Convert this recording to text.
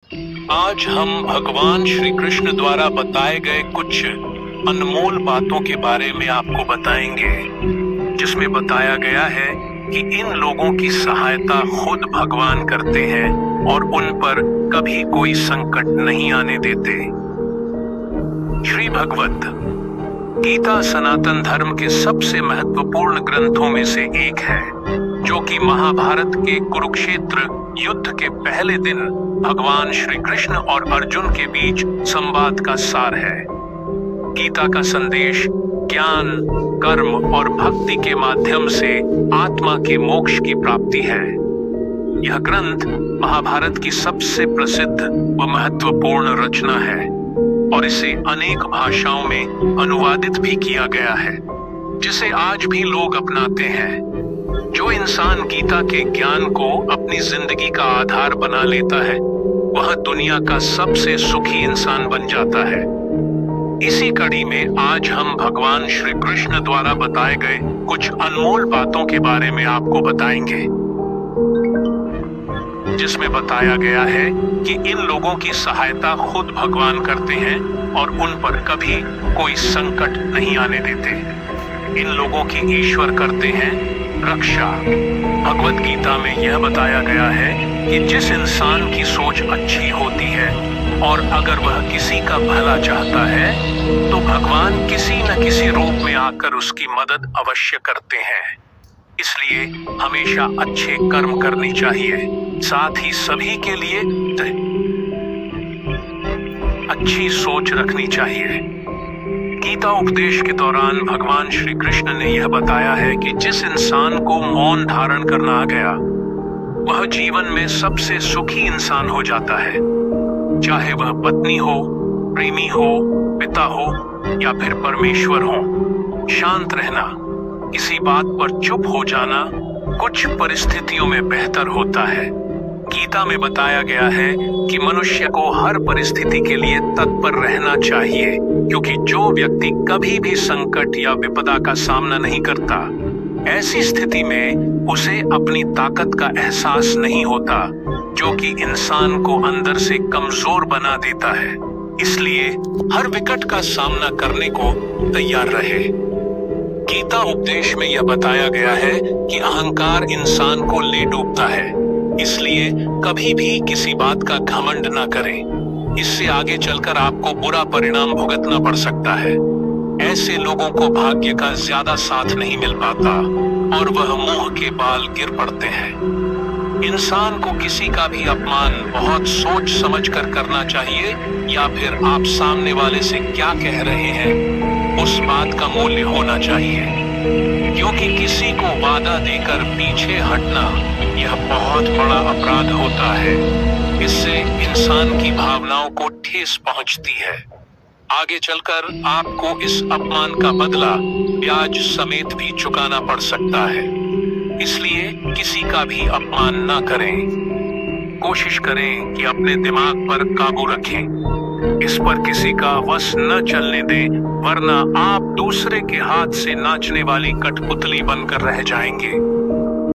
आज हम भगवान श्री कृष्ण द्वारा बताए गए कुछ अनमोल बातों के बारे में आपको बताएंगे, जिसमें बताया गया है कि इन लोगों की सहायता खुद भगवान करते हैं और उन पर कभी कोई संकट नहीं आने देते। श्री भगवत गीता सनातन धर्म के सबसे महत्वपूर्ण ग्रंथों में से एक है, जो कि महाभारत के कुरुक्षेत्र युद्ध के पहले दिन भगवान श्री कृष्ण और अर्जुन के बीच संवाद का सार है। गीता का संदेश ज्ञान, कर्म और भक्ति के माध्यम से आत्मा के मोक्ष की प्राप्ति है। यह ग्रंथ महाभारत की सबसे प्रसिद्ध व महत्वपूर्ण रचना है और इसे अनेक भाषाओं में अनुवादित भी किया गया है, जिसे आज भी लोग अपनाते हैं। जो इंसान गीता के ज्ञान को अपनी जिंदगी का आधार बना लेता है, वह दुनिया का सबसे सुखी इंसान बन जाता है। इसी कड़ी में आज हम भगवान श्री कृष्ण द्वारा बताए गए कुछ अनमोल बातों के बारे में आपको बताएंगे, जिसमें बताया गया है कि इन लोगों की सहायता खुद भगवान करते हैं और उन पर कभी कोई संकट नहीं आने देते। इन लोगों की ईश्वर करते हैं रक्षा। भगवत गीता में यह बताया गया है कि जिस इंसान की सोच अच्छी होती है और अगर वह किसी का भला चाहता है, तो भगवान किसी न किसी रूप में आकर उसकी मदद अवश्य करते हैं। इसलिए हमेशा अच्छे कर्म करनी चाहिए, साथ ही सभी के लिए अच्छी सोच रखनी चाहिए। गीता उपदेश के दौरान भगवान श्री कृष्ण ने यह बताया है कि जिस इंसान को मौन धारण करना आ गया, वह जीवन में सबसे सुखी इंसान हो जाता है। चाहे वह पत्नी हो, प्रेमी हो, पिता हो या फिर परमेश्वर हो। शांत रहना, किसी बात पर चुप हो जाना कुछ परिस्थितियों में बेहतर होता है। गीता में बताया गया है कि मनुष्य को हर परिस्थिति के लिए तत्पर रहना चाहिए, क्योंकि जो व्यक्ति कभी भी संकट या विपदा का सामना नहीं करता, ऐसी स्थिति में उसे अपनी ताकत का एहसास नहीं होता, जो कि इंसान को अंदर से कमजोर बना देता है। इसलिए हर विकट का सामना करने को तैयार रहे। गीता उपदेश में यह बताया गया है कि अहंकार इंसान को ले डूबता है, इसलिए कभी भी किसी बात का घमंड ना करें। इससे आगे चलकर आपको बुरा परिणाम भुगतना पड़ सकता है। ऐसे लोगों को भाग्य का ज्यादा साथ नहीं मिल पाता और वह मुंह के बाल गिर पड़ते हैं। इंसान को किसी का भी अपमान बहुत सोच समझ कर करना चाहिए, या फिर आप सामने वाले से क्या कह रहे हैं उस बात का मूल्य होना चाहिए, क्योंकि किसी को वादा देकर पीछे हटना यह बहुत बड़ा अपराध होता है। इससे इंसान की भावनाओं को ठेस पहुंचती है। आगे चलकर आपको इस अपमान का बदला ब्याज समेत भी चुकाना पड़ सकता है। इसलिए किसी का भी अपमान न करें। कोशिश करें कि अपने दिमाग पर काबू रखें। इस पर किसी का वश न चलने दें, वरना आप दूसरे के हाथ से नाचने वाली कठपुतली बनकर रह जाएंगे।